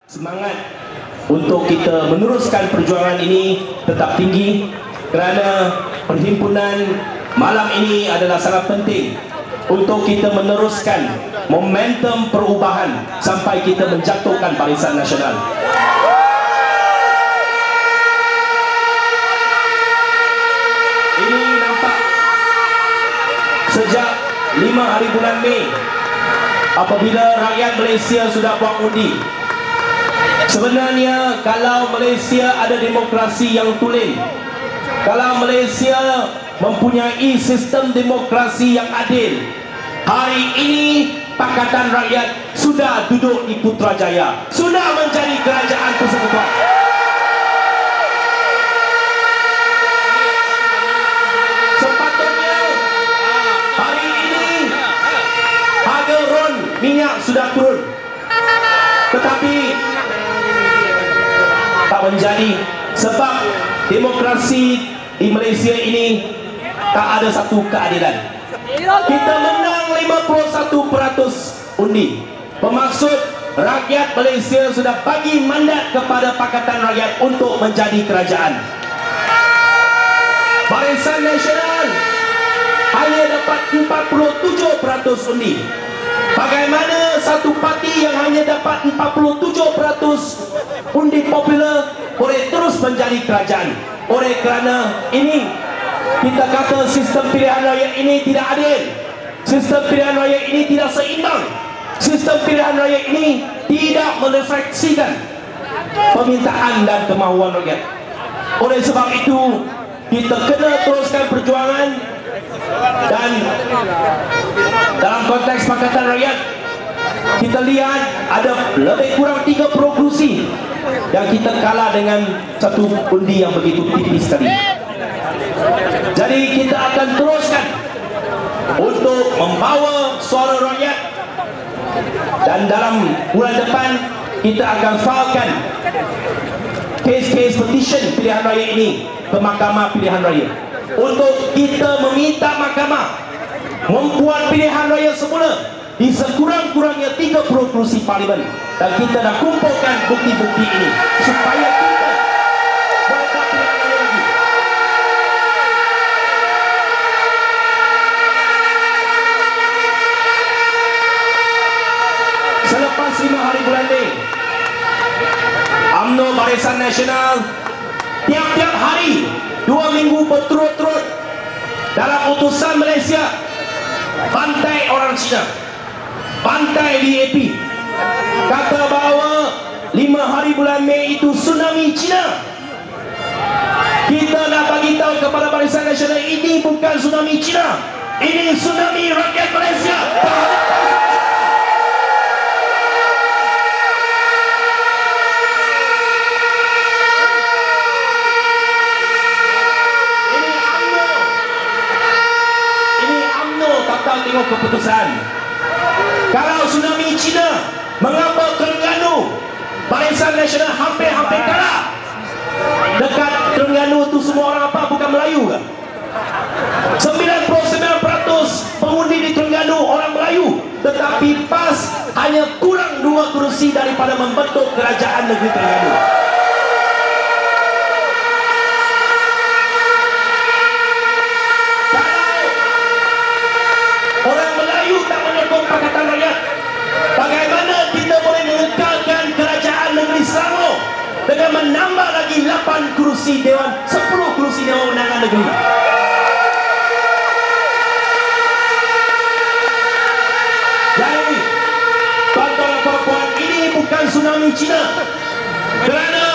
Semangat untuk kita meneruskan perjuangan ini tetap tinggi, kerana perhimpunan malam ini adalah sangat penting untuk kita meneruskan momentum perubahan sampai kita menjatuhkan Barisan Nasional. Ini nampak sejak 5 hari bulan Mei, apabila rakyat Malaysia sudah buat undi. Sebenarnya kalau Malaysia ada demokrasi yang tulen, kalau Malaysia mempunyai sistem demokrasi yang adil, hari ini Pakatan Rakyat sudah duduk di Putrajaya, sudah menjadi kerajaan persekutuan. Sepatutnya hari ini harga RON minyak sudah turun, tetapi tak menjadi, sebab demokrasi di Malaysia ini tak ada satu keadilan. Kita menang 51% undi, bermaksud rakyat Malaysia sudah bagi mandat kepada Pakatan Rakyat untuk menjadi kerajaan. Barisan Nasional hanya dapat 47% undi. Bagaimana satu parti yang hanya dapat 47% undi popular boleh terus menjadi kerajaan? Oleh kerana ini, kita kata sistem pilihan raya ini tidak adil, sistem pilihan raya ini tidak seimbang, sistem pilihan raya ini tidak merefleksikan permintaan dan kemahuan rakyat. Oleh sebab itu, kita kena teruskan perjuangan. Dan dalam konteks Pakatan Rakyat, kita lihat ada lebih kurang 30 kursi yang kita kalah dengan satu undi yang begitu tipis tadi. Jadi kita akan teruskan untuk membawa suara rakyat, dan dalam bulan depan kita akan filekan kes-kes petition pilihan raya ini ke Mahkamah Pilihan Raya, untuk kita meminta mahkamah membuat pilihan raya semula di sekurang-kurangnya 30 kursi parlimen, dan kita dah kumpulkan bukti-bukti ini supaya kita buat pilihan raya lagi. Selepas 5 hari bulan Mei, UMNO Barisan Nasional tiap-tiap hari 2 minggu berturut-turut dalam utusan Malaysia bantai orang Cina, bantai DAP, kata bahawa 5 hari bulan Mei itu tsunami Cina. Kita nak bagi tahu kepada Barisan Nasional, ini bukan tsunami Cina, ini tsunami rakyat Malaysia. Tengok keputusan. Kalau tsunami Cina, mengapa Terengganu Barisan Nasional hampir-hampir kalah? Dekat Terengganu tu semua orang apa? Bukan Melayu ke? 99% pengundi di Terengganu orang Melayu, tetapi PAS hanya kurang 2 kursi daripada membentuk kerajaan negeri Terengganu. Pakatan Rakyat, bagaimana kita boleh mengekalkan kerajaan negeri Selangor dengan menambah lagi 8 kursi Dewan, 10 kursi Dewan Undangan Negeri? Jadi, tuan-tuan dan puan-puan, ini bukan tsunami Cina, kerana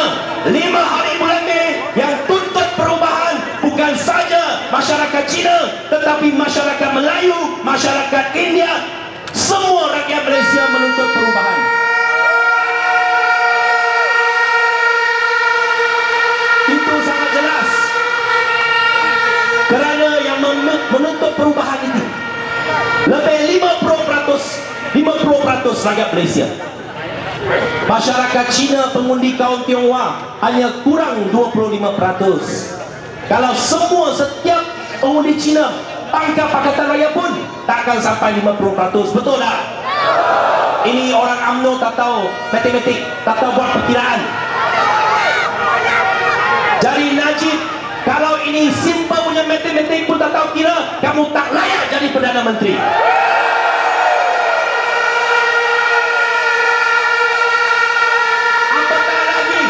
5 hari bulan Mei yang tuntut perubahan bukan saja masyarakat Cina, tetapi masyarakat Melayu, masyarakat India, semua rakyat Malaysia menuntut perubahan. Itu sangat jelas, kerana yang menuntut perubahan itu lebih 50% rakyat Malaysia. Masyarakat Cina pengundi kaum Tionghoa hanya kurang 25%. Kalau semua setiap pengundi Cina pangkal Pakatan Raya pun tak akan sampai 50%, betul tak? Ini orang UMNO tak tahu matematik, tak tahu buat perkiraan. Jadi Najib, kalau ini simple punya matematik pun tak tahu kira, kamu tak layak jadi Perdana Menteri. Apatah lagi,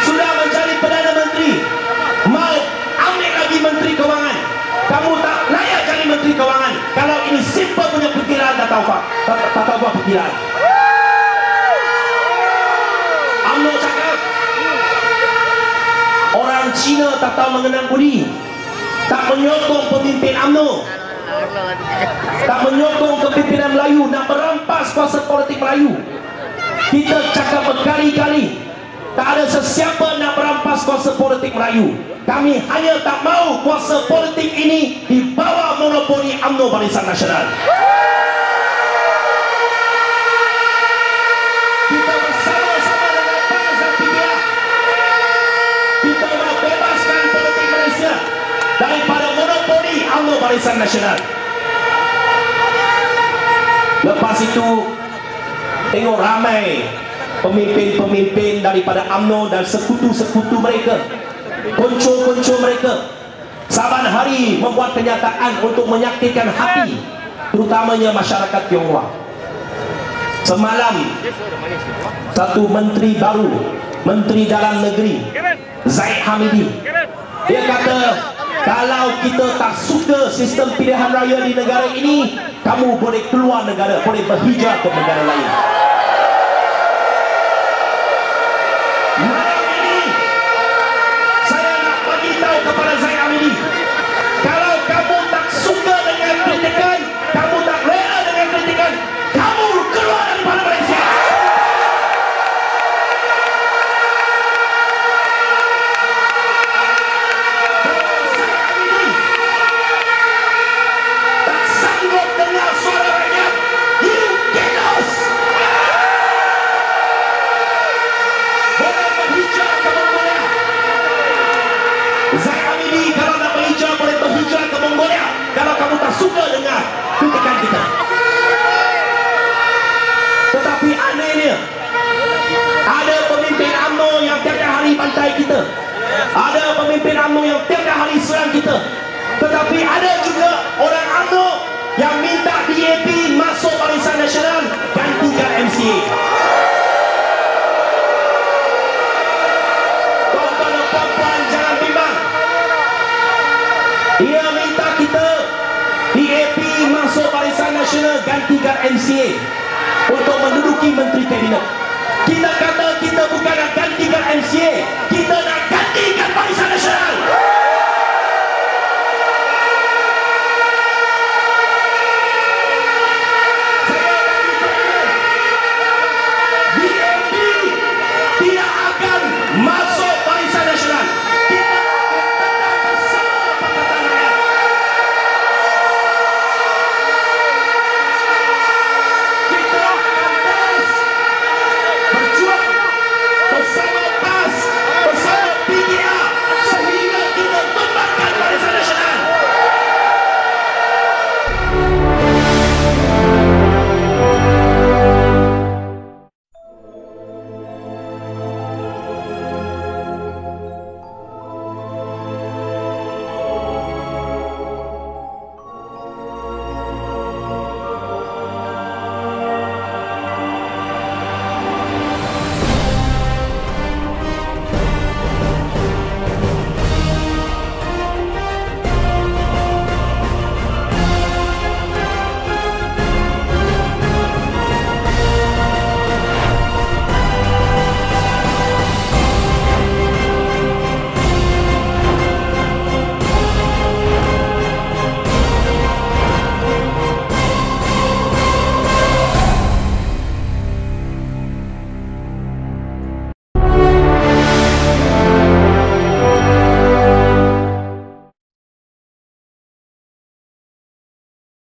sudah menjadi Perdana Menteri, mau ambil lagi Menteri Kewangan, kamu tak layak jadi Menteri Kewangan. Kalau ini simple punya perkiraan, tak tahu buat perkiraan. UMNO cakap orang Cina tak tahu mengenang budi, tak menyokong pemimpin UMNO, tak menyokong kepimpinan Melayu, nak merampas kuasa politik Melayu. Kita cakap berkali-kali, tak ada sesiapa nak merampas kuasa politik Melayu. Kami hanya tak mahu kuasa politik ini di bawah monopoli UMNO Barisan Nasional. Kita bersama-sama dengan PAS dan PBR, kita nak bebaskan politik Malaysia daripada monopoli UMNO Barisan Nasional. Lepas itu, tengok ramai pemimpin-pemimpin daripada UMNO dan sekutu-sekutu mereka, konco-konco mereka, saban hari membuat kenyataan untuk menyakitkan hati terutamanya masyarakat Tionghoa. Semalam satu menteri baru, Menteri Dalam Negeri Zahid Hamidi, dia kata kalau kita tak suka sistem pilihan raya di negara ini, kamu boleh keluar negara, boleh berhijrah ke negara lain. Malam ini saya nak bagi tahu kepada Zahid Hamidi, kalau kamu tak suka dengan kritikan, kamu tak rela dengan kritikan, kamu keluar daripada Malaysia. Tak sanggup dengar suara rakyat, you get us. Boleh berhijrah ke Mongolia. Zahid Hamidi, kalau nak berhijrah, boleh berhijrah ke Mongolia kalau kamu tak suka dengar kritikan kita. Tetapi anehnya, ada pemimpin UMNO yang tiap-tiap hari bantai kita, ada pemimpin UMNO yang tiap-tiap hari serang kita, tetapi ada juga orang UMNO yang minta DAP masuk Barisan Nasional, gantikan MCA. Tuan-tuan dan puan-puan, jangan bimbang. Dia minta kita DAP masuk Barisan Nasional, gantikan MCA untuk menduduki Menteri Kabinet. Kita kata kita bukan nak gantikan MCA, kita nak gantikan Barisan Nasional.